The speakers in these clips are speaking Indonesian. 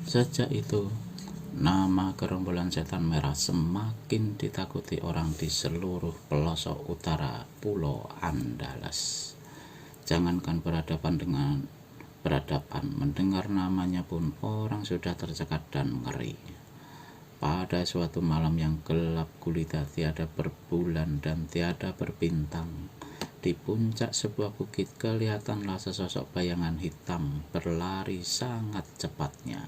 Sejak itu, nama gerombolan setan merah semakin ditakuti orang di seluruh pelosok utara Pulau Andalas. Jangankan berhadapan, mendengar namanya pun orang sudah tercekat dan ngeri. Pada suatu malam yang gelap gulita, tiada berbulan dan tiada berbintang, di puncak sebuah bukit kelihatanlah sesosok bayangan hitam berlari sangat cepatnya.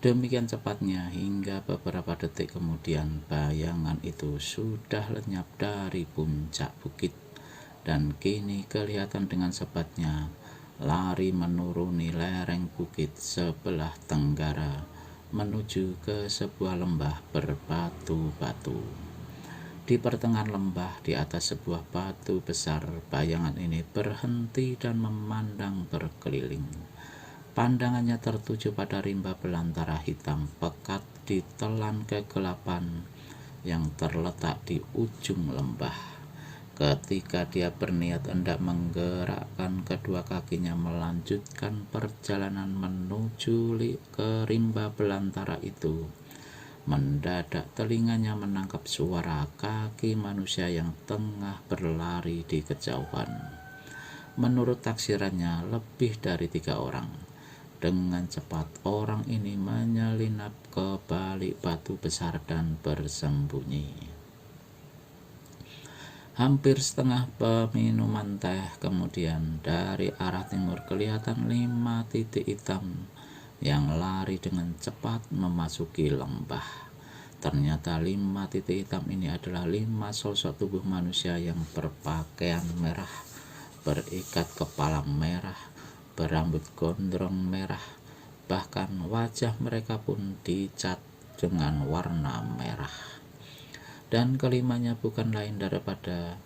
Demikian cepatnya hingga beberapa detik kemudian bayangan itu sudah lenyap dari puncak bukit dan kini kelihatan dengan sepatnya lari menuruni lereng bukit sebelah tenggara menuju ke sebuah lembah berbatu-batu. Di pertengahan lembah, di atas sebuah batu besar, bayangan ini berhenti dan memandang berkeliling. Pandangannya tertuju pada rimba belantara hitam pekat ditelan kegelapan yang terletak di ujung lembah. Ketika dia berniat hendak menggerakkan kedua kakinya melanjutkan perjalanan menuju ke rimba belantara itu, mendadak telinganya menangkap suara kaki manusia yang tengah berlari di kejauhan. Menurut taksirannya lebih dari 3 orang. Dengan cepat orang ini menyelinap ke balik batu besar dan bersembunyi. Hampir setengah peminuman teh kemudian, dari arah timur kelihatan 5 titik hitam yang lari dengan cepat memasuki lembah. Ternyata 5 titik hitam ini adalah 5 sosok tubuh manusia yang berpakaian merah, berikat kepala merah, berambut gondrong merah, bahkan wajah mereka pun dicat dengan warna merah. Dan kelimanya bukan lain daripada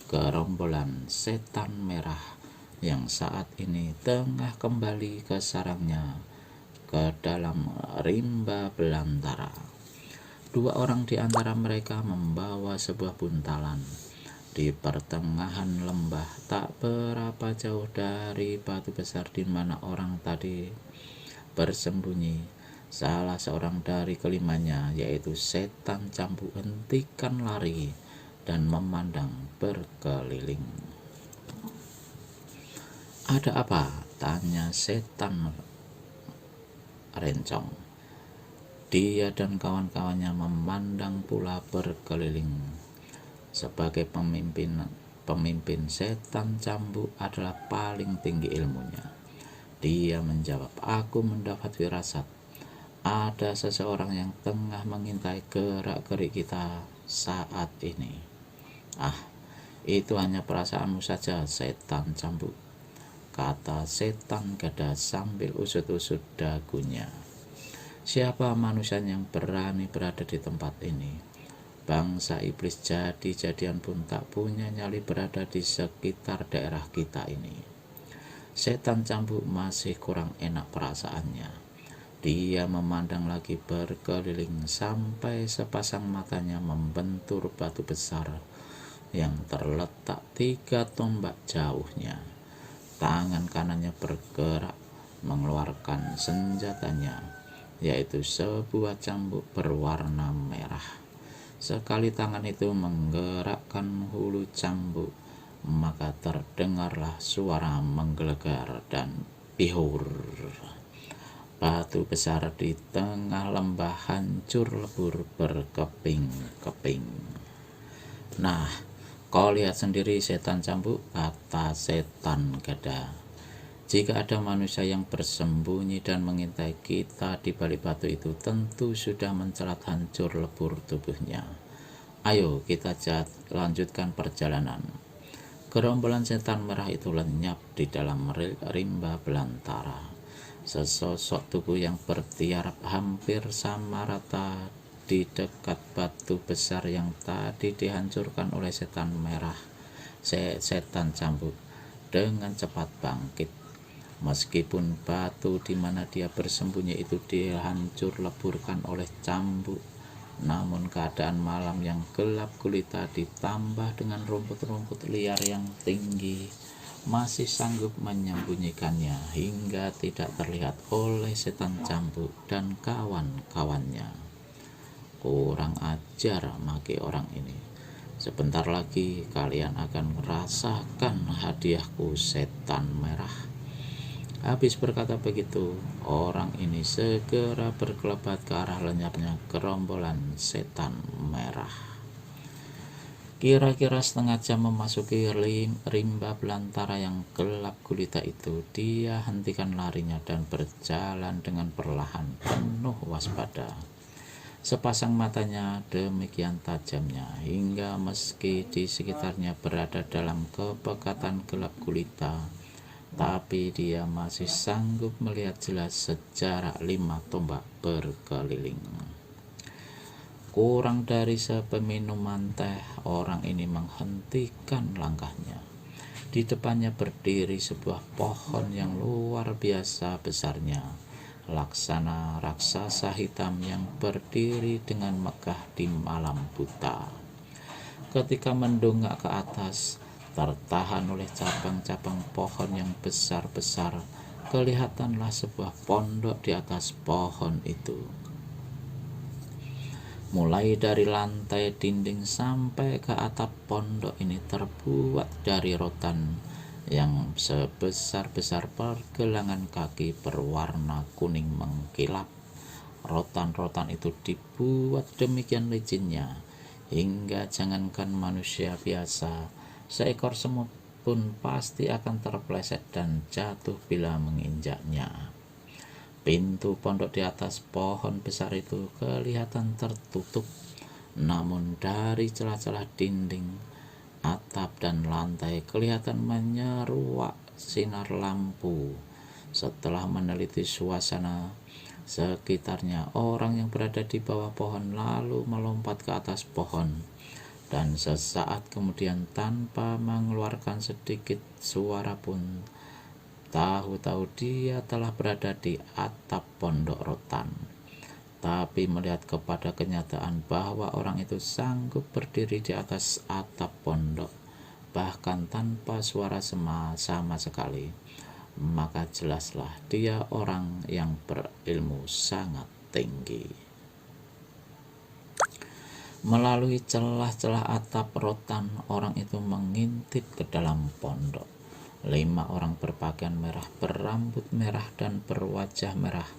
gerombolan setan merah yang saat ini tengah kembali ke sarangnya ke dalam rimba belantara. 2 orang di antara mereka membawa sebuah buntalan. Di pertengahan lembah, tak berapa jauh dari batu besar di mana orang tadi bersembunyi, salah seorang dari kelimanya, yaitu setan cambuk, hentikan lari dan memandang berkeliling. "Ada apa?" tanya setan rencong. Dia dan kawan-kawannya memandang pula berkeliling. Sebagai pemimpin, setan cambuk adalah paling tinggi ilmunya. Dia menjawab, "Aku mendapat firasat. Ada seseorang yang tengah mengintai gerak-gerik kita saat ini." "Ah, itu hanya perasaanmu saja, setan cambuk," kata setan gada sambil usut-usut dagunya. "Siapa manusia yang berani berada di tempat ini? Bangsa iblis jadi-jadian pun tak punya nyali berada di sekitar daerah kita ini." Setan cambuk masih kurang enak perasaannya. Dia memandang lagi berkeliling sampai sepasang matanya membentur batu besar yang terletak 3 tombak jauhnya. Tangan kanannya bergerak mengeluarkan senjatanya, yaitu sebuah cambuk berwarna merah. Sekali tangan itu menggerakkan hulu cambuk, maka terdengarlah suara menggelegar dan bihur. Batu besar di tengah lembah hancur lebur berkeping-keping. "Nah, kau lihat sendiri, setan cambuk," kata setan gada. "Jika ada manusia yang bersembunyi dan mengintai kita di balik batu itu, tentu sudah mencelat hancur lebur tubuhnya. Ayo kita lanjutkan perjalanan." Gerombolan setan merah itu lenyap di dalam rimba belantara. Sesosok tubuh yang bertiarap hampir sama rata di dekat batu besar yang tadi dihancurkan oleh setan merah. Setan cambuk dengan cepat bangkit. Meskipun batu di mana dia bersembunyi itu dihancur leburkan oleh cambuk, namun keadaan malam yang gelap gulita ditambah dengan rumput-rumput liar yang tinggi masih sanggup menyembunyikannya hingga tidak terlihat oleh setan cambuk dan kawan-kawannya. Kurang ajar, maki orang ini. Sebentar lagi kalian akan merasakan hadiahku, setan merah. Habis berkata begitu, orang ini segera berkelebat ke arah lenyapnya gerombolan setan merah. Kira-kira setengah jam memasuki rimba belantara yang gelap gulita itu, dia hentikan larinya dan berjalan dengan perlahan, penuh waspada. Sepasang matanya demikian tajamnya hingga meski di sekitarnya berada dalam kepekatan gelap gulita, tapi dia masih sanggup melihat jelas sejarak 5 tombak berkeliling. Kurang dari sepeminuman teh, orang ini menghentikan langkahnya. Di depannya berdiri sebuah pohon yang luar biasa besarnya, laksana raksasa hitam yang berdiri dengan megah di malam buta. Ketika mendongak ke atas, tertahan oleh cabang-cabang pohon yang besar-besar, kelihatanlah sebuah pondok di atas pohon itu. Mulai dari lantai dinding sampai ke atap pondok ini terbuat dari rotan yang sebesar-besar pergelangan kaki berwarna kuning mengkilap. Rotan-rotan itu dibuat demikian licinnya hingga jangankan manusia biasa, seekor semut pun pasti akan terpleset dan jatuh bila menginjaknya. Pintu pondok di atas pohon besar itu kelihatan tertutup, namun dari celah-celah dinding, atap dan lantai kelihatan menyeruak sinar lampu. Setelah meneliti suasana sekitarnya, orang yang berada di bawah pohon lalu melompat ke atas pohon, dan sesaat kemudian tanpa mengeluarkan sedikit suara pun, tahu-tahu dia telah berada di atap pondok rotan. Tapi melihat kepada kenyataan bahwa orang itu sanggup berdiri di atas atap pondok, bahkan tanpa suara sama sekali, maka jelaslah dia orang yang berilmu sangat tinggi. Melalui celah-celah atap rotan, orang itu mengintip ke dalam pondok. 5 orang berpakaian merah, berambut merah dan berwajah merah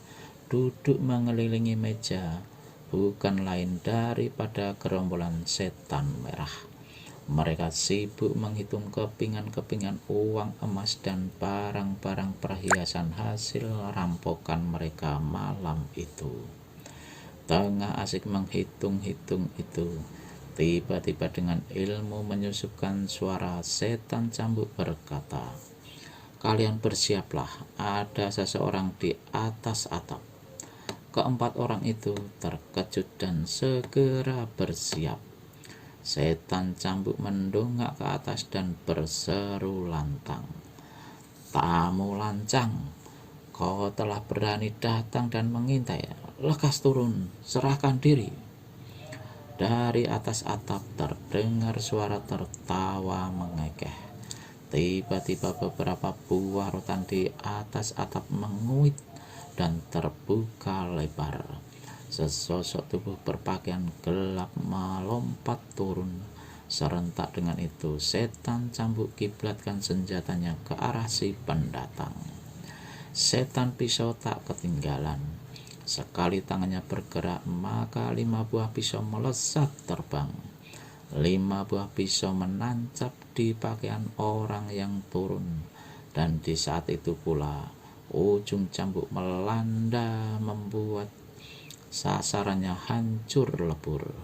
duduk mengelilingi meja, bukan lain daripada gerombolan setan merah. Mereka sibuk menghitung kepingan-kepingan uang emas dan barang-barang perhiasan hasil rampokan mereka malam itu. Tengah asik menghitung-hitung itu, tiba-tiba dengan ilmu menyusupkan suara setan cambuk berkata, "Kalian bersiaplah, ada seseorang di atas atap." Keempat orang itu terkejut dan segera bersiap. Setan cambuk mendongak ke atas dan berseru lantang, "Tamu lancang, kau telah berani datang dan mengintai. Lekas turun, serahkan diri." Dari atas atap terdengar suara tertawa mengekeh. Tiba-tiba beberapa buah rotan di atas atap menguit dan terbuka lebar. Sesosok tubuh berpakaian gelap melompat turun. Serentak dengan itu, setan cambuk kiblatkan senjatanya ke arah si pendatang. Setan pisau tak ketinggalan. Sekali tangannya bergerak, maka 5 buah pisau melesat terbang. 5 buah pisau menancap di pakaian orang yang turun. Dan di saat itu pula, ujung cambuk melanda membuat sasarannya hancur lebur.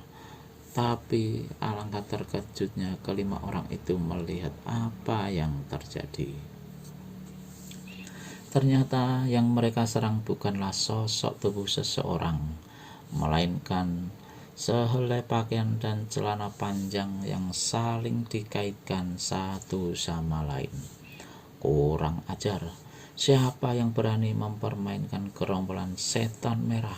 Tapi alangkah terkejutnya kelima orang itu melihat apa yang terjadi. Ternyata yang mereka serang bukanlah sosok tubuh seseorang, melainkan sehelai pakaian dan celana panjang yang saling dikaitkan satu sama lain. Kurang ajar, siapa yang berani mempermainkan gerombolan setan merah?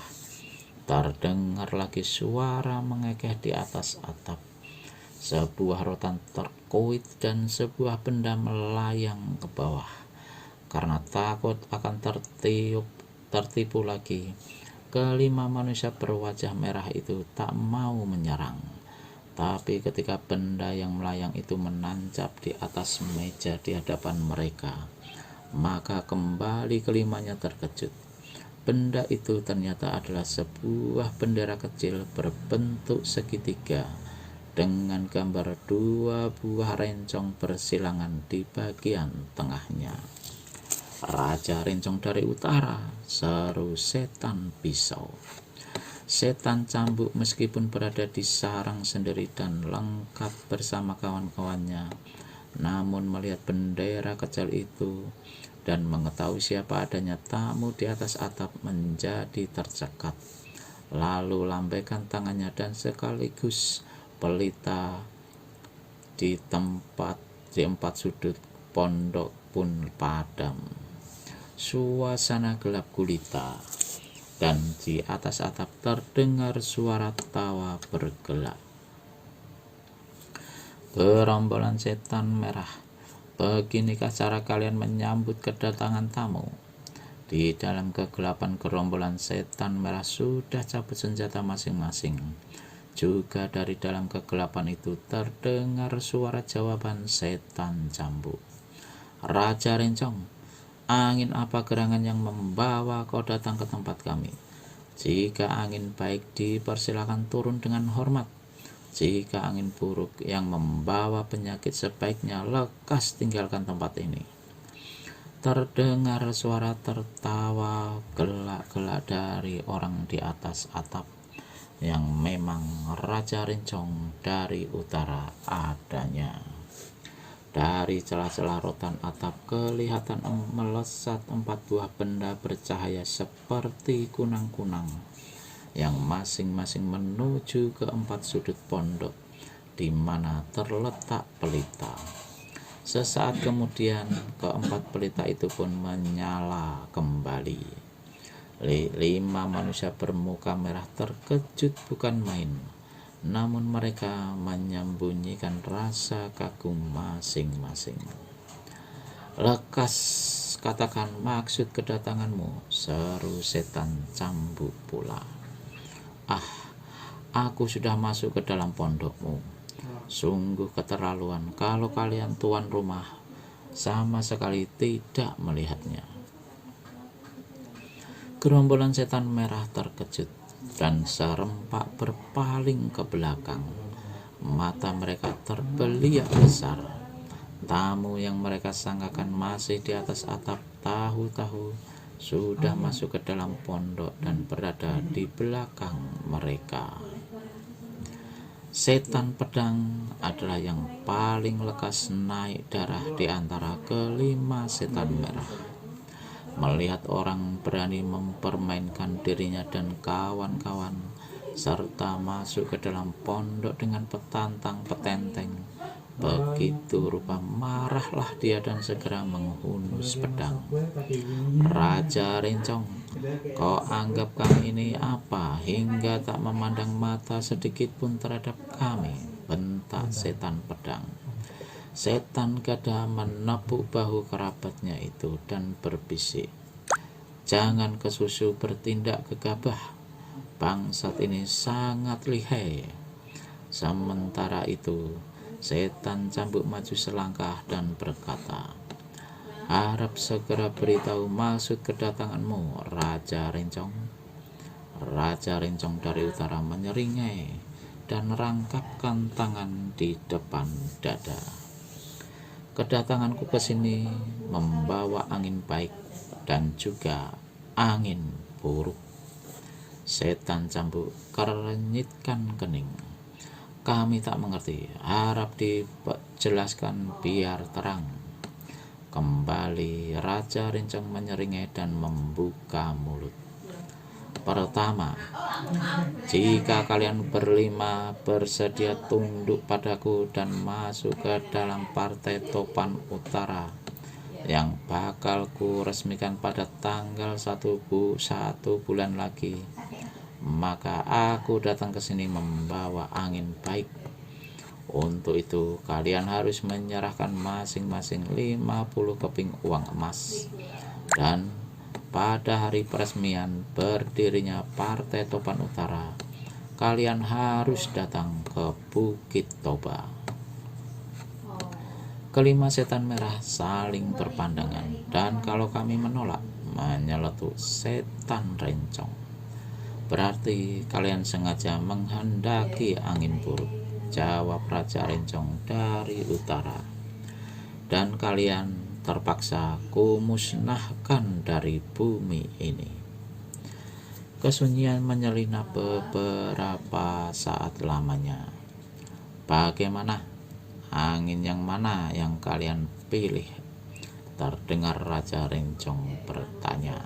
Terdengar lagi suara mengekeh di atas atap. sebuah rotan terkuit dan sebuah benda melayang ke bawah. Karena takut akan tertipu lagi, kelima manusia berwajah merah itu tak mau menyerang. Tapi ketika benda yang melayang itu menancap di atas meja di hadapan mereka, maka kembali kelimanya terkejut. Benda itu ternyata adalah sebuah bendera kecil berbentuk segitiga dengan gambar dua buah rencong bersilangan di bagian tengahnya. "Raja Rencong dari Utara," seru setan pisau. Setan cambuk meskipun berada di sarang sendiri dan lengkap bersama kawan-kawannya, namun melihat bendera kecil itu dan mengetahui siapa adanya tamu di atas atap menjadi tercekat. Lalu lambaikan tangannya dan sekaligus pelita di empat sudut pondok pun padam. Suasana gelap gulita, dan di atas atap terdengar suara tawa bergelak. "Gerombolan setan merah, beginikah cara kalian menyambut kedatangan tamu?" Di dalam kegelapan, gerombolan setan merah sudah cabut senjata masing-masing. Juga dari dalam kegelapan itu terdengar suara jawaban setan cambuk. "Raja Rencong, angin apa gerangan yang membawa kau datang ke tempat kami? Jika angin baik, dipersilakan turun dengan hormat. Jika angin buruk yang membawa penyakit, sebaiknya lekas tinggalkan tempat ini." Terdengar suara tertawa gelak-gelak dari orang di atas atap, yang memang Raja Rencong dari Utara adanya. Dari celah-celah rotan atap kelihatan melesat 4 buah benda bercahaya seperti kunang-kunang, yang masing-masing menuju ke 4 sudut pondok di mana terletak pelita. Sesaat kemudian, keempat pelita itu pun menyala kembali. 5 manusia bermuka merah terkejut bukan main, namun mereka menyembunyikan rasa kagum masing-masing. "Lekas katakan maksud kedatanganmu," seru setan cambuk pula. "Ah, aku sudah masuk ke dalam pondokmu. Sungguh keterlaluan kalau kalian tuan rumah sama sekali tidak melihatnya." Gerombolan setan merah terkejut dan serempak berpaling ke belakang. Mata mereka terbeliak besar. Tamu yang mereka sangkakan masih di atas atap tahu-tahu sudah masuk ke dalam pondok dan berada di belakang mereka. Setan pedang adalah yang paling lekas naik darah di antara kelima setan merah. Melihat orang berani mempermainkan dirinya dan kawan-kawan serta masuk ke dalam pondok dengan petantang petenteng, begitu rupa marahlah dia dan segera menghunus pedang. "Raja Rencong, kau anggap kami ini apa hingga tak memandang mata sedikit pun terhadap kami?" bentak setan pedang. Setan gada menepuk bahu kerabatnya itu dan berbisik, "Jangan kesusu bertindak gegabah. Bangsat ini sangat lihai." Sementara itu, setan cambuk maju selangkah dan berkata, "Harap segera beritahu maksud kedatanganmu, Raja Rencong." Raja Rencong dari Utara menyeringai dan merangkapkan tangan di depan dada. "Kedatanganku ke sini membawa angin baik dan juga angin buruk." Setan cambuk kerenyitkan kening. "Kami tak mengerti, harap dijelaskan biar terang." Kembali Raja Rencong menyeringai dan membuka mulut. "Pertama, jika kalian berlima bersedia tunduk padaku dan masuk ke dalam partai Topan Utara yang bakal ku resmikan pada tanggal 1 bulan lagi, maka aku datang ke sini membawa angin baik. Untuk itu kalian harus menyerahkan masing-masing 50 keping uang emas. Dan pada hari peresmian berdirinya Partai Topan Utara, kalian harus datang ke Bukit Toba. Kelima setan merah saling berpandangan, dan kalau kami menolak, menyeletuk setan rencong. Berarti kalian sengaja menghendaki angin buruk, jawab Raja Rencong dari utara. Dan kalian terpaksa kumusnahkan dari bumi ini. Kesunyian menyelinap beberapa saat lamanya. Bagaimana? Angin yang mana yang kalian pilih? Terdengar Raja Rencong bertanya.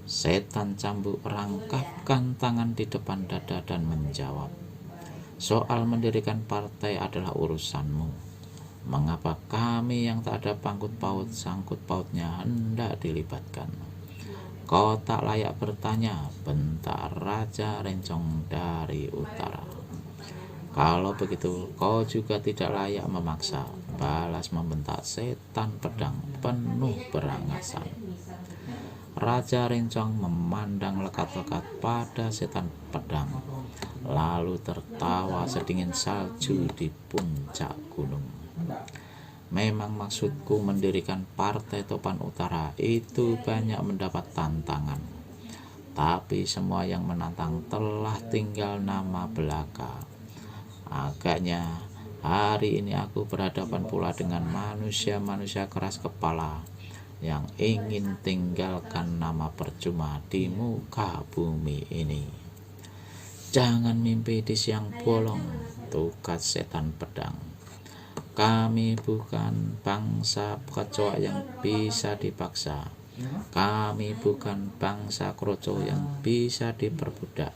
Setan cambuk rangkapkan tangan di depan dada dan menjawab, soal mendirikan partai adalah urusanmu. Mengapa kami yang tak ada pangkut paut sangkut pautnya hendak dilibatkan? Kau tak layak bertanya, bentak Raja Rencong dari utara. Kalau begitu kau juga tidak layak memaksa, balas membentak setan pedang penuh berangasan. Raja Rencong memandang lekat-lekat pada setan pedang, lalu tertawa sedingin salju di puncak gunung. Memang maksudku mendirikan Partai Topan Utara itu banyak mendapat tantangan, tapi semua yang menantang telah tinggal nama belaka. Agaknya hari ini aku berhadapan pula dengan manusia-manusia keras kepala yang ingin tinggalkan nama percuma di muka bumi ini. Jangan mimpi di siang bolong, tukas setan pedang. Kami bukan bangsa kecoa yang bisa dipaksa. Kami bukan bangsa kroco yang bisa diperbudak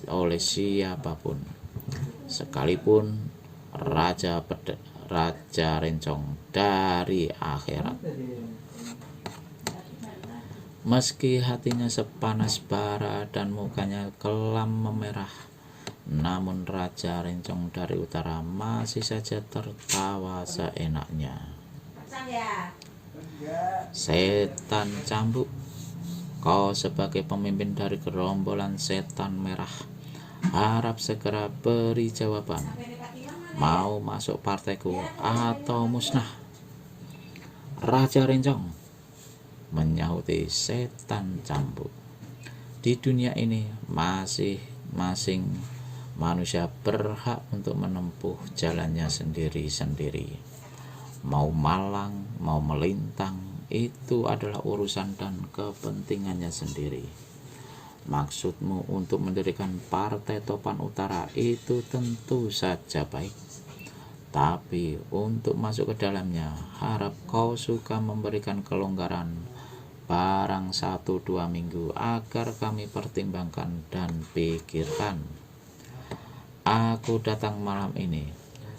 oleh siapapun, sekalipun Raja Rencong dari akhirat. Meski hatinya sepanas bara dan mukanya kelam memerah, namun Raja Rencong dari utara masih saja tertawa seenaknya. Setan cambuk, kau sebagai pemimpin dari gerombolan setan merah, harap segera beri jawaban. Mau masuk partaiku atau musnah? Raja Rencong, menyahuti setan cambuk. Di dunia ini masing-masing manusia berhak untuk menempuh jalannya sendiri-sendiri. Mau malang, mau melintang, itu adalah urusan dan kepentingannya sendiri. Maksudmu untuk mendirikan Partai Topan Utara itu tentu saja baik, tapi untuk masuk ke dalamnya harap kau suka memberikan kelonggaran barang 1-2 minggu agar kami pertimbangkan dan pikirkan. Aku datang malam ini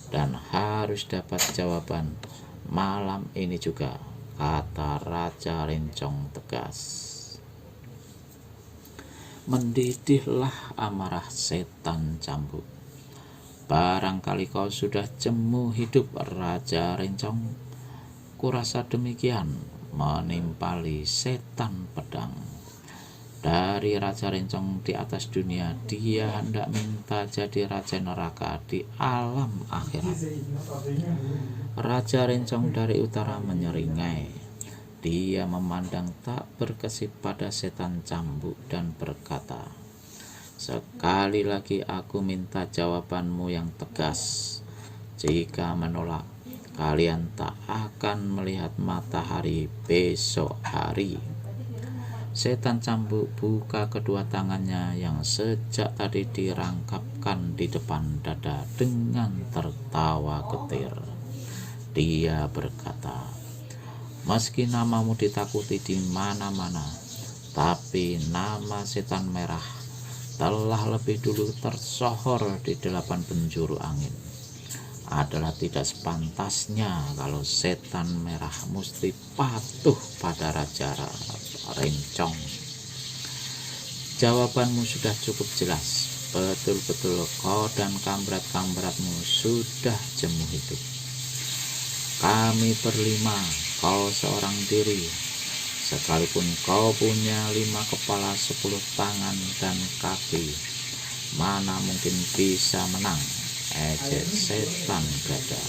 dan harus dapat jawaban malam ini juga, kata Raja Rencong tegas. Mendidihlah amarah setan cambuk. Barangkali kau sudah jemu hidup Raja Rencong. Kurasa demikian, menimpali setan pedang. Dari Raja Rencong di atas dunia, dia hendak minta jadi Raja Neraka di alam akhirat. Raja Rencong dari utara menyeringai. Dia memandang tak berkesip pada setan cambuk dan berkata, sekali lagi aku minta jawabanmu yang tegas. Jika menolak, kalian tak akan melihat matahari besok hari. Setan cambuk buka kedua tangannya yang sejak tadi dirangkapkan di depan dada dengan tertawa getir. Dia berkata, meski namamu ditakuti di mana-mana, tapi nama setan merah telah lebih dulu tersohor di 8 penjuru angin. Adalah tidak sepantasnya kalau setan merah mesti patuh pada Raja Rencong. Jawabanmu sudah cukup jelas. betul-betul kau dan kamrat-kamratmu sudah jemu hidup. Kami berlima, kau seorang diri. Sekalipun kau punya 5 kepala, 10 tangan dan kaki, mana mungkin bisa menang, ejek setan gada.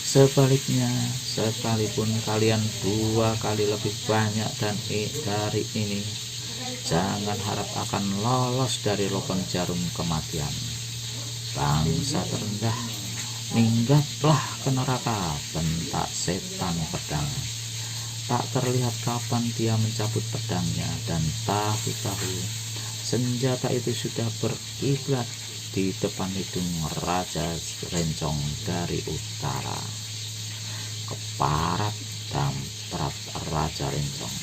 Sebaliknya, sekalipun kalian 2 kali lebih banyak dari ini, jangan harap akan lolos dari lubang jarum kematian. Bangsa terendah, minggatlah ke neraka, bentak setan pedang. Tak terlihat kapan dia mencabut pedangnya, dan tahu-tahu senjata itu sudah berkiblat di depan hidung Raja Rencong dari utara. Keparat damprat Raja Rencong.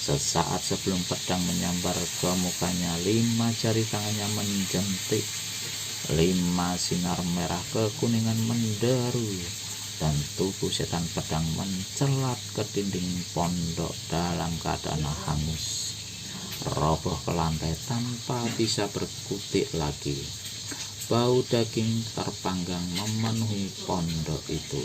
Sesaat sebelum pedang menyambar ke mukanya, 5 jari tangannya menjentik, 5 sinar merah kekuningan menderu, dan tubuh setan pedang mencelat ke dinding pondok dalam keadaan hangus, roboh ke lantai tanpa bisa berkutik lagi. Bau daging terpanggang memenuhi pondok itu.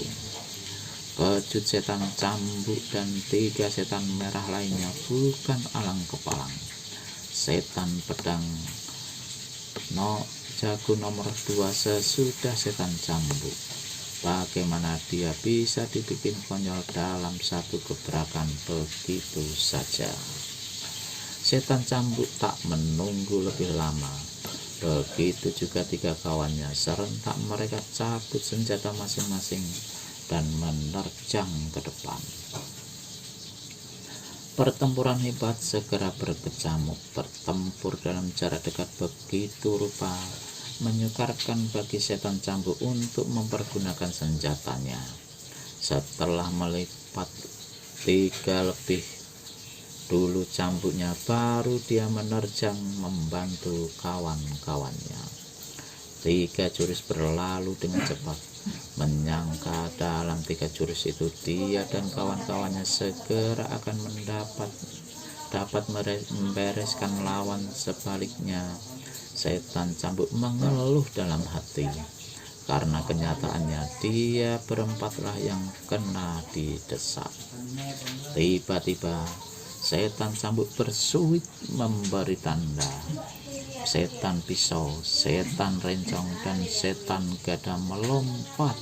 Kejut setan cambuk dan 3 setan merah lainnya bukan alang kepalang. Setan pedang jago nomor 2 sesudah setan cambuk. Bagaimana dia bisa dibikin konyol dalam satu gebrakan begitu saja? Setan cambuk tak menunggu lebih lama. Begitu juga 3 kawannya, serentak mereka cabut senjata masing-masing dan menerjang ke depan. Pertempuran hebat segera berkecamuk. Bertempur dalam jarak dekat begitu rupa menyukarkan bagi setan cambuk untuk mempergunakan senjatanya. Setelah melipat 3 lebih dulu cambuknya, baru dia menerjang membantu kawan-kawannya. 3 jurus berlalu dengan cepat. Menyangka dalam 3 jurus itu dia dan kawan-kawannya segera akan dapat membereskan lawan. Sebaliknya, setan cambuk mengeluh dalam hati, karena kenyataannya dia berempatlah yang kena didesak. Tiba-tiba setan cambuk bersuit memberi tanda. Setan pisau, setan rencong, dan setan gada melompat.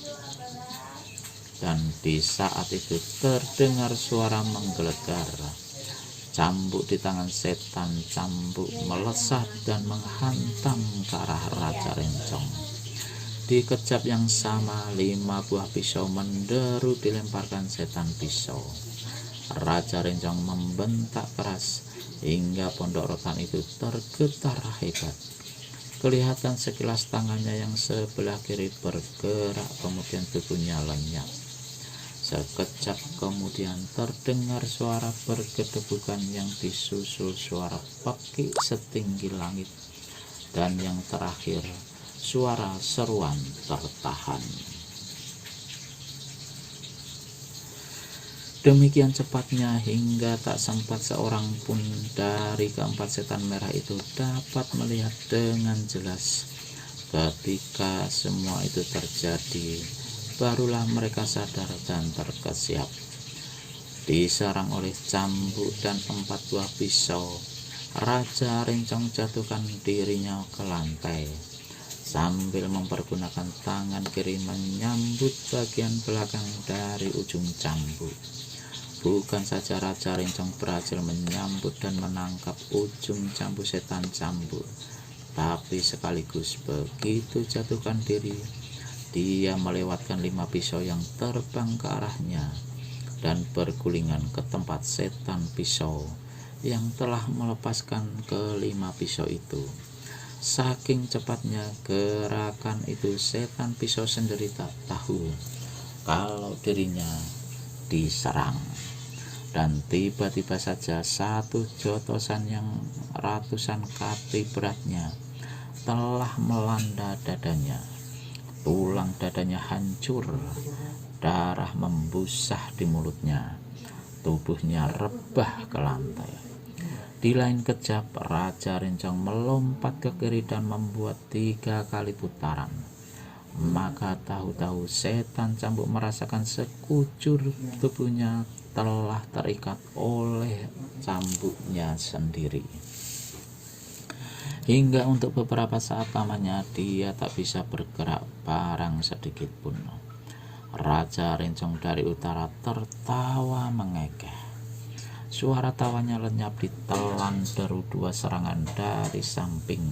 Dan di saat itu terdengar suara menggelegar. Cambuk di tangan setan cambuk melesat dan menghantam ke arah Raja Rencong. Di kejap yang sama, 5 buah pisau menderu dilemparkan setan pisau. Raja Rencong membentak keras hingga pondok rotan itu tergetar hebat. Kelihatan sekilas tangannya yang sebelah kiri bergerak, kemudian tubuhnya lenyap. Sekejap kemudian terdengar suara bergedebukan yang disusul suara pekik setinggi langit, dan yang terakhir suara seruan tertahan. Demikian cepatnya hingga tak sempat seorang pun dari 4 setan merah itu dapat melihat dengan jelas. Ketika semua itu terjadi, barulah mereka sadar dan terkesiap. Diserang oleh cambuk dan 4 buah pisau, Raja Rencong jatuhkan dirinya ke lantai sambil mempergunakan tangan kiri menyambut bagian belakang dari ujung cambuk. Bukan saja Raja Rencong berhasil menyambut dan menangkap ujung cambuk setan cambuk, tapi sekaligus begitu jatuhkan diri, dia melewatkan 5 pisau yang terbang ke arahnya dan bergulingan ke tempat setan pisau yang telah melepaskan ke-5 pisau itu. Saking cepatnya gerakan itu, setan pisau sendiri tak tahu kalau dirinya diserang. Dan tiba-tiba saja satu jotosan yang ratusan kati beratnya telah melanda dadanya. Tulang dadanya hancur, darah membusah di mulutnya, tubuhnya rebah ke lantai. Di lain kejap, Raja Rencong melompat ke kiri dan membuat 3 kali putaran. Maka tahu-tahu setan cambuk merasakan sekujur tubuhnya telah terikat oleh cambuknya sendiri. Hingga untuk beberapa saat lamanya dia tak bisa bergerak barang sedikit pun. Raja Rencong dari utara tertawa mengekeh. Suara tawanya lenyap ditelan deru 2 serangan dari samping,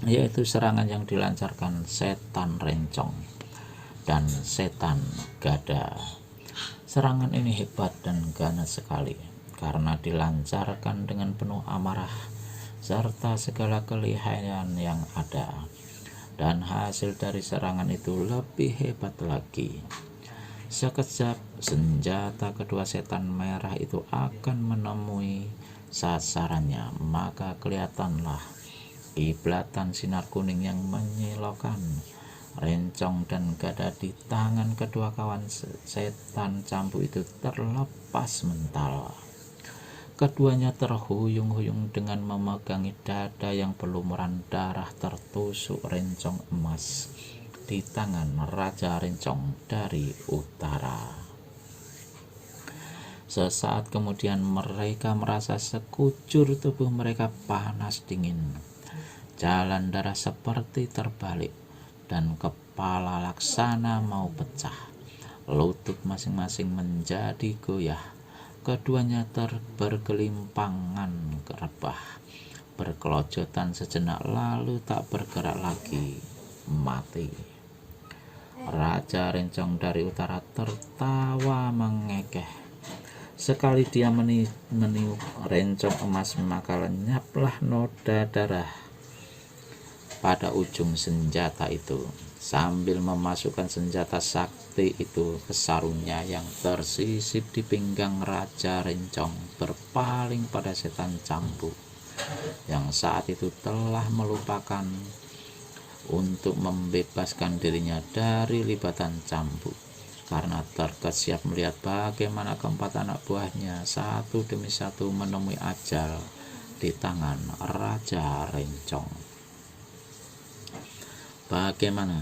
yaitu serangan yang dilancarkan setan Rencong dan setan Gada. Serangan ini hebat dan ganas sekali karena dilancarkan dengan penuh amarah serta segala kelihayan yang ada, dan hasil dari serangan itu lebih hebat lagi. Sekejap senjata kedua setan merah itu akan menemui sasarannya, maka kelihatanlah kiblatan sinar kuning yang menyilaukan Rencong dan Gada di tangan kedua kawan setan cambuk itu terlepas mental. Keduanya terhuyung-huyung dengan memegangi dada yang berlumuran darah tertusuk Rencong emas di tangan Raja Rencong dari utara. Sesaat kemudian mereka merasa sekujur tubuh mereka panas dingin. Jalan darah seperti terbalik dan kepala Laksana mau pecah. Lutut masing-masing menjadi goyah. Keduanya bergelimpangan rebah, berkelojotan sejenak lalu tak bergerak lagi, mati. Raja Rencong dari utara tertawa mengekeh. Sekali dia meniup Rencong emas, maka lenyaplah noda darah pada ujung senjata itu. Sambil memasukkan senjata sakti itu ke sarungnya yang tersisip di pinggang Raja Rencong, berpaling pada setan cambuk yang saat itu telah melupakan untuk membebaskan dirinya dari libatan cambuk, karena terkesiap melihat bagaimana keempat anak buahnya satu demi satu menemui ajal di tangan Raja Rencong. "Bagaimana?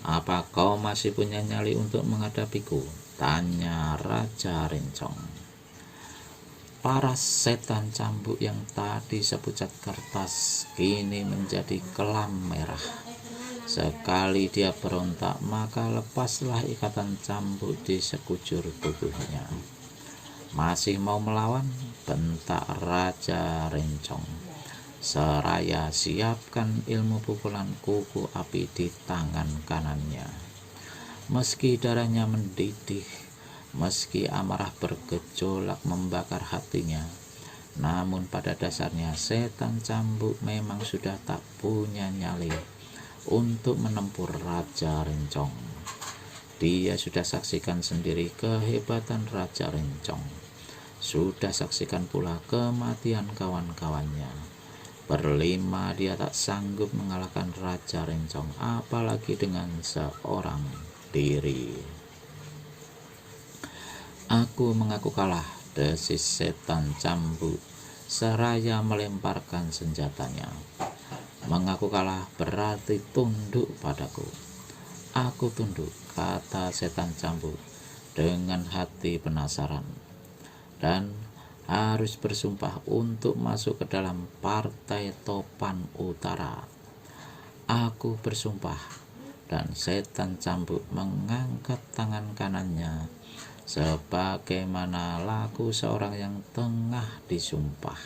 Apa kau masih punya nyali untuk menghadapiku?" tanya Raja Rencong. Paras setan cambuk yang tadi sepucat kertas kini menjadi kelam merah. Sekali dia berontak, maka lepaslah ikatan cambuk di sekujur tubuhnya. "Masih mau melawan?" bentak Raja Rencong, seraya siapkan ilmu pukulan kuku api di tangan kanannya. Meski darahnya mendidih, meski amarah bergejolak membakar hatinya, namun pada dasarnya setan cambuk memang sudah tak punya nyali untuk menempur Raja Rencong. Dia sudah saksikan sendiri kehebatan Raja Rencong, sudah saksikan pula kematian kawan-kawannya. Berlima dia tak sanggup mengalahkan Raja Rencong, apalagi dengan seorang diri. "Aku mengaku kalah," desis setan cambuk seraya melemparkan senjatanya. "Mengaku kalah berarti tunduk padaku." "Aku tunduk," kata setan cambuk dengan hati penasaran, "dan harus bersumpah untuk masuk ke dalam partai Topan Utara." "Aku bersumpah." Dan setan cambuk mengangkat tangan kanannya sebagaimana laku seorang yang tengah disumpah.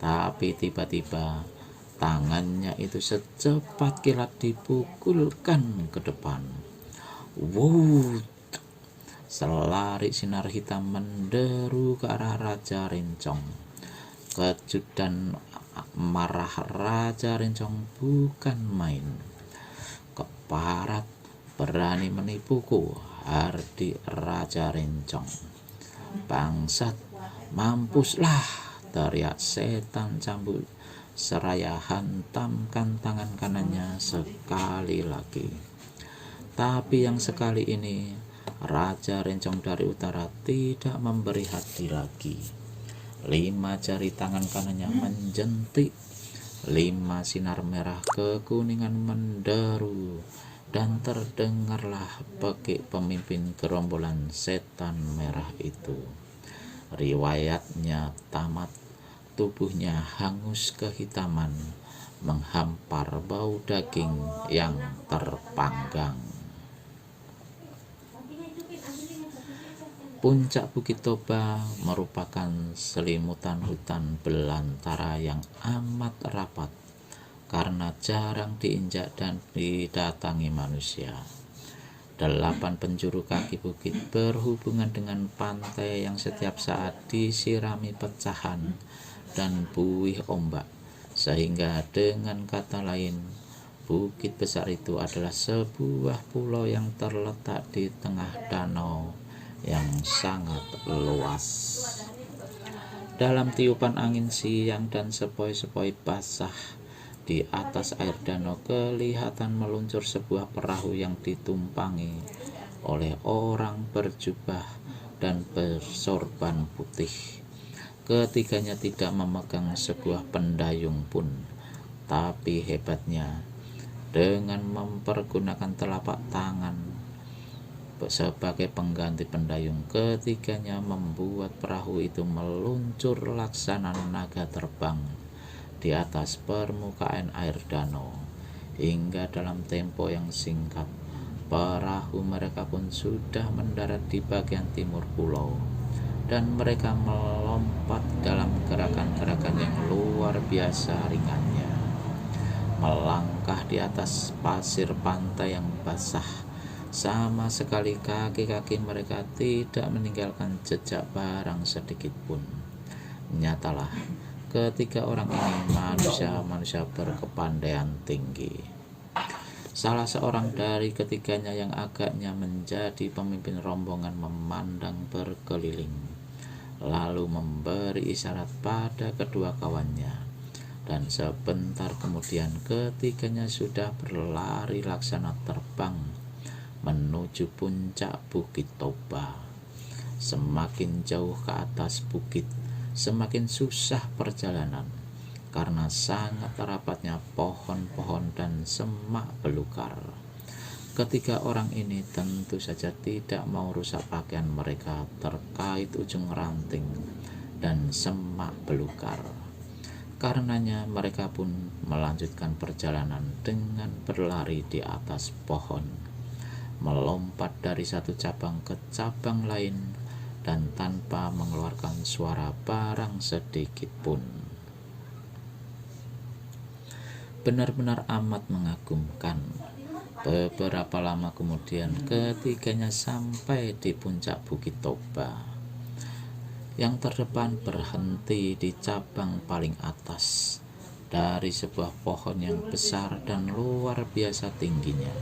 Tapi tiba-tiba tangannya itu secepat kilat dipukulkan ke depan. Wow! Selarik sinar hitam menderu ke arah Raja Rencong. Kejut dan marah Raja Rencong bukan main. "Keparat, berani menipuku?" hardi Raja Rencong. "Bangsat, mampuslah!" teriak setan cambuk seraya hantamkan tangan kanannya sekali lagi. Tapi yang sekali ini Raja Rencong dari utara tidak memberi hati lagi. 5 jari tangan kanannya menjentik, 5 sinar merah kekuningan menderu, dan terdengarlah pekik pemimpin gerombolan setan merah itu. Riwayatnya tamat, tubuhnya hangus kehitaman, menghampar bau daging yang terpanggang. Puncak Bukit Toba merupakan selimutan hutan belantara yang amat rapat karena jarang diinjak dan didatangi manusia. 8 penjuru kaki bukit berhubungan dengan pantai yang setiap saat disirami pecahan dan buih ombak, sehingga dengan kata lain, bukit besar itu adalah sebuah pulau yang terletak di tengah danau yang sangat luas. Dalam tiupan angin siang dan sepoi-sepoi basah, di atas air danau kelihatan meluncur sebuah perahu yang ditumpangi oleh orang berjubah dan bersorban putih. Ketiganya tidak memegang sebuah pendayung pun, tapi hebatnya, dengan mempergunakan telapak tangan sebagai pengganti pendayung, ketiganya membuat perahu itu meluncur laksana naga terbang di atas permukaan air danau. Hingga dalam tempo yang singkat, perahu mereka pun sudah mendarat di bagian timur pulau, dan mereka melompat dalam gerakan-gerakan yang luar biasa ringannya, melangkah di atas pasir pantai yang basah. Sama sekali kaki-kaki mereka tidak meninggalkan jejak barang sedikit pun. Nyatalah, ketiga orang ini manusia berkepandaian tinggi. Salah seorang dari ketiganya yang agaknya menjadi pemimpin rombongan memandang berkeliling, lalu memberi isyarat pada kedua kawannya, dan sebentar kemudian ketiganya sudah berlari laksana terbang menuju puncak Bukit Toba. Semakin jauh ke atas bukit, semakin susah perjalanan karena sangat rapatnya pohon-pohon dan semak belukar. Ketiga orang ini tentu saja tidak mau rusak pakaian mereka terkait ujung ranting dan semak belukar. Karenanya mereka pun melanjutkan perjalanan dengan berlari di atas pohon, melompat dari satu cabang ke cabang lain, dan tanpa mengeluarkan suara barang sedikit pun. Benar-benar amat mengagumkan. Beberapa lama kemudian ketiganya sampai di puncak Bukit Toba. Yang terdepan berhenti di cabang paling atas dari sebuah pohon yang besar dan luar biasa tingginya.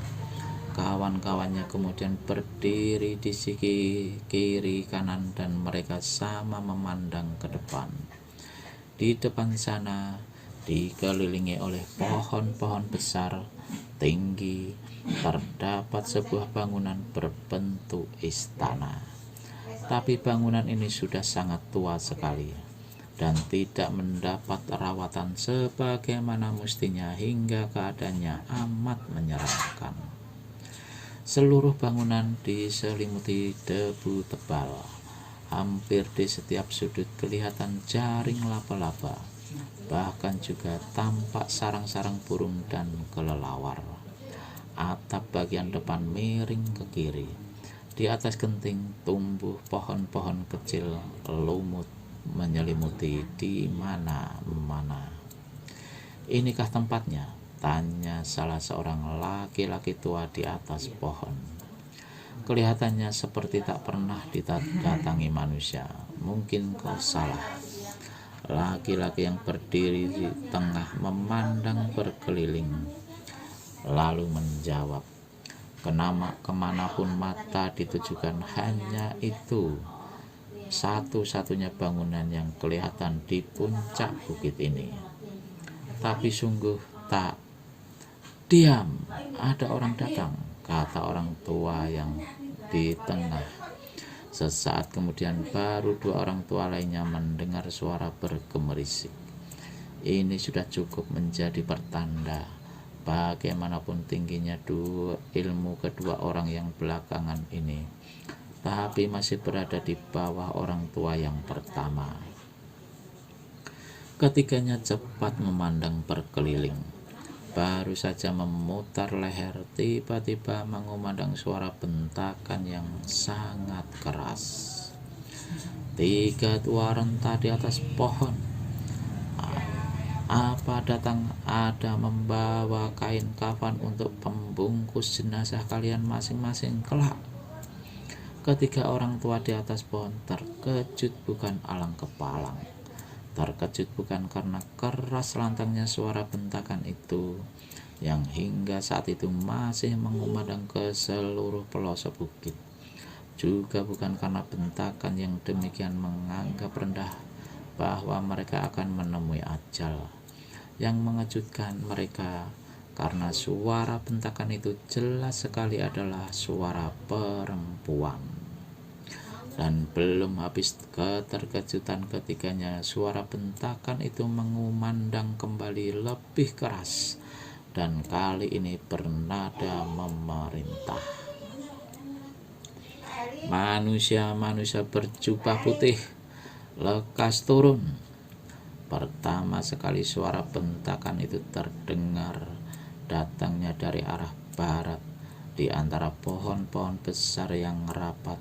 Kawan-kawannya kemudian berdiri di sisi kiri kanan dan mereka sama memandang ke depan. Di depan sana, dikelilingi oleh pohon-pohon besar tinggi, terdapat sebuah bangunan berbentuk istana. Tapi bangunan ini sudah sangat tua sekali dan tidak mendapat rawatan sebagaimana mestinya, hingga keadaannya amat menyeramkan. Seluruh bangunan diselimuti debu tebal. Hampir di setiap sudut kelihatan jaring laba-laba. Bahkan juga tampak sarang-sarang burung dan kelelawar. Atap bagian depan miring ke kiri. Di atas genting tumbuh pohon-pohon kecil lumut menyelimuti di mana-mana. Inikah tempatnya? Tanya salah seorang laki-laki tua di atas pohon. Kelihatannya seperti tak pernah didatangi manusia. Mungkin kau salah. Laki-laki yang berdiri di tengah memandang berkeliling, lalu menjawab, kemanapun mata ditujukan hanya itu satu-satunya bangunan yang kelihatan di puncak bukit ini. Tapi sungguh tak. Diam, ada orang datang, kata orang tua yang di tengah. Sesaat kemudian baru dua orang tua lainnya mendengar suara bergemerisik. Ini sudah cukup menjadi pertanda bagaimanapun tingginya ilmu kedua orang yang belakangan ini, tapi masih berada di bawah orang tua yang pertama. Ketiganya cepat memandang berkeliling. Baru saja memutar leher, tiba-tiba mengumandang suara bentakan yang sangat keras. 3 tua renta di atas pohon. Apa datang ada membawa kain kafan untuk pembungkus jenazah kalian masing-masing kelak? Ketiga orang tua di atas pohon terkejut bukan alang kepalang. Terkejut bukan karena keras lantangnya suara bentakan itu yang hingga saat itu masih mengumandang ke seluruh pelosok bukit. Juga bukan karena bentakan yang demikian menganggap rendah bahwa mereka akan menemui ajal. Yang mengejutkan mereka karena suara bentakan itu jelas sekali adalah suara perempuan. Dan belum habis keterkejutan ketiganya, suara bentakan itu mengumandang kembali lebih keras, dan kali ini bernada memerintah. Manusia-manusia berjubah putih, lekas turun. Pertama sekali suara bentakan itu terdengar datangnya dari arah barat, di antara pohon-pohon besar yang rapat.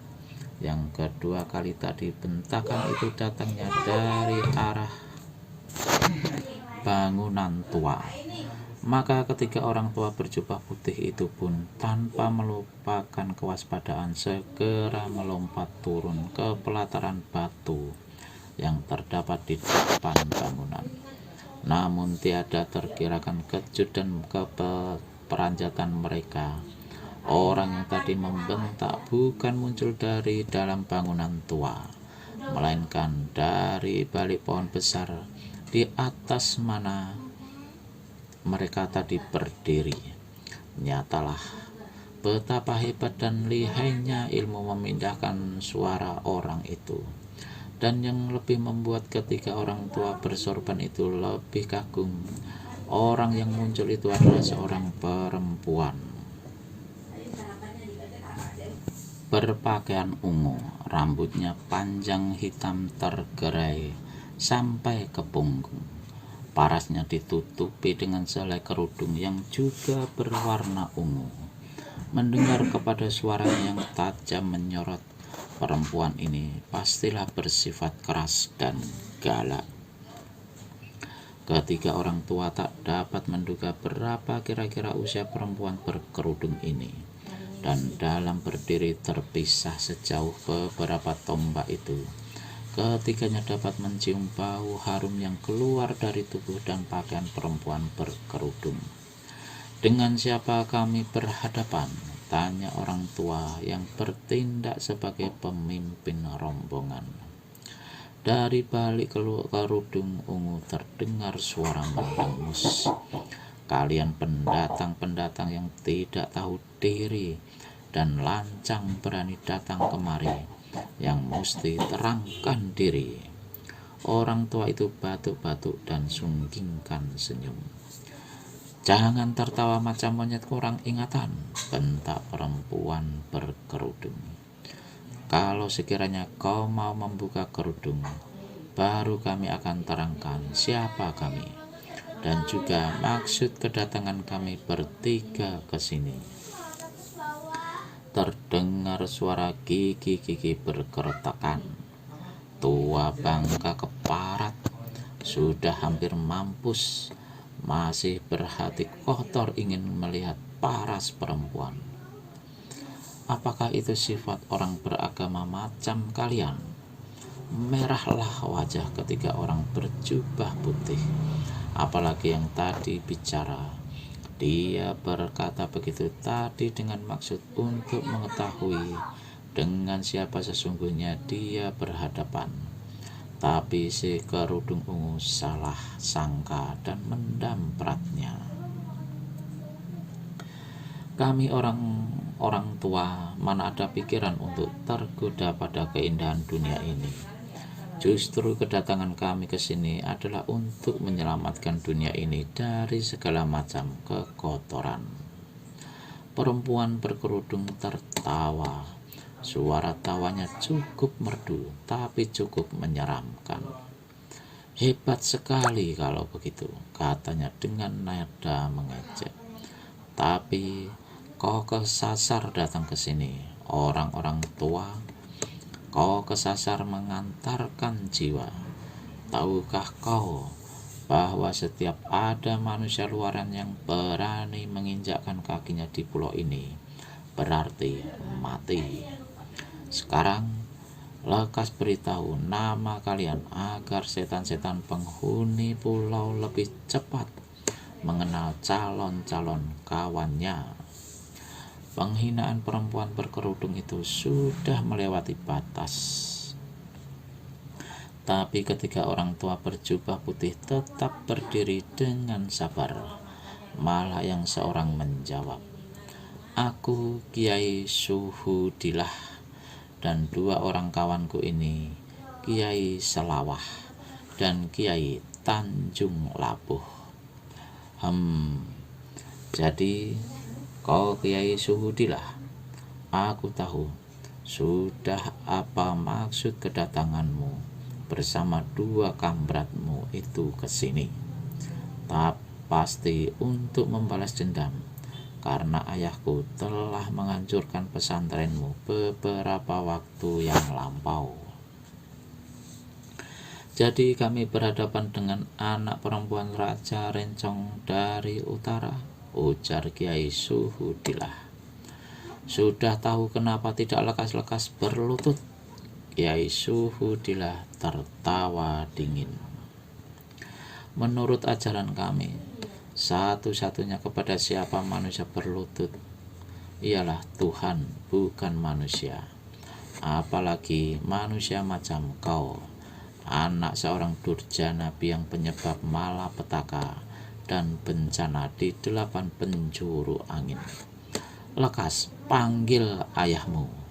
Yang kedua kali tadi bentakan itu datangnya dari arah bangunan tua. Maka ketiga orang tua berjubah putih itu pun tanpa melupakan kewaspadaan segera melompat turun ke pelataran batu yang terdapat di depan bangunan. Namun tiada terkirakan kejut dan keperanjatan mereka. Orang yang tadi membentak bukan muncul dari dalam bangunan tua, melainkan dari balik pohon besar di atas mana mereka tadi berdiri. Nyatalah betapa hebat dan lihainya ilmu memindahkan suara orang itu. Dan yang lebih membuat ketiga orang tua bersorban itu lebih kagum, orang yang muncul itu adalah seorang perempuan berpakaian ungu, rambutnya panjang hitam tergerai sampai ke punggung. Parasnya ditutupi dengan selai kerudung yang juga berwarna ungu. Mendengar kepada suaranya yang tajam menyorot, perempuan ini pastilah bersifat keras dan galak. Ketiga orang tua tak dapat menduga berapa kira-kira usia perempuan berkerudung ini. Dan dalam berdiri terpisah sejauh beberapa tombak itu, ketiganya dapat mencium bau harum yang keluar dari tubuh dan pakaian perempuan berkerudung. Dengan siapa kami berhadapan? Tanya orang tua yang bertindak sebagai pemimpin rombongan. Dari balik kerudung ungu terdengar suara mendengus. Kalian pendatang-pendatang yang tidak tahu diri dan lancang berani datang kemari, yang mesti terangkan diri. Orang tua itu batuk-batuk dan sunggingkan senyum. Jangan tertawa macam monyet kurang ingatan, bentak perempuan berkerudung. Kalau sekiranya kau mau membuka kerudung, baru kami akan terangkan siapa kami. Dan juga maksud kedatangan kami bertiga ke sini. Terdengar suara gigi-gigi berkeretakan. Tua bangka keparat, sudah hampir mampus, masih berhati kotor ingin melihat paras perempuan. Apakah itu sifat orang beragama macam kalian? Merahlah wajah ketiga orang berjubah putih. Apalagi yang tadi bicara. Dia berkata begitu tadi dengan maksud untuk mengetahui dengan siapa sesungguhnya dia berhadapan. Tapi si kerudung ungu salah sangka dan mendampratnya. Kami orang orang tua, mana ada pikiran untuk tergoda pada keindahan dunia ini. Justru kedatangan kami ke sini adalah untuk menyelamatkan dunia ini dari segala macam kekotoran. Perempuan berkerudung tertawa. Suara tawanya cukup merdu, tapi cukup menyeramkan. Hebat sekali kalau begitu, katanya dengan nada mengejek. Tapi kau kesasar datang ke sini, orang-orang tua. Kau kesasar mengantarkan jiwa. Tahukah kau bahwa setiap ada manusia luaran yang berani menginjakkan kakinya di pulau ini, berarti mati. Sekarang, lekas beritahu nama kalian agar setan-setan penghuni pulau lebih cepat mengenal calon-calon kawannya. Penghinaan perempuan berkerudung itu sudah melewati batas. Tapi ketika orang tua berjubah putih tetap berdiri dengan sabar, malah yang seorang menjawab, "Aku Kiai Suhudilah, dan dua orang kawanku ini, Kiai Selawah dan Kiai Tanjung Labuh." Jadi kau Kiai Suhudilah, aku tahu sudah apa maksud kedatanganmu bersama dua kambratmu itu ke sini. Pasti untuk membalas dendam, karena ayahku telah menghancurkan pesantrenmu beberapa waktu yang lampau. Jadi kami berhadapan dengan anak perempuan Raja Rencong dari utara, ujar Kiai Suhudilah. Sudah tahu kenapa tidak lekas-lekas berlutut? Kiai Suhudilah tertawa dingin. Menurut ajaran kami, satu-satunya kepada siapa manusia berlutut ialah Tuhan, bukan manusia. Apalagi manusia macam kau, anak seorang durjana biang penyebab malapetaka dan bencana di 8 penjuru angin. Lekas panggil ayahmu.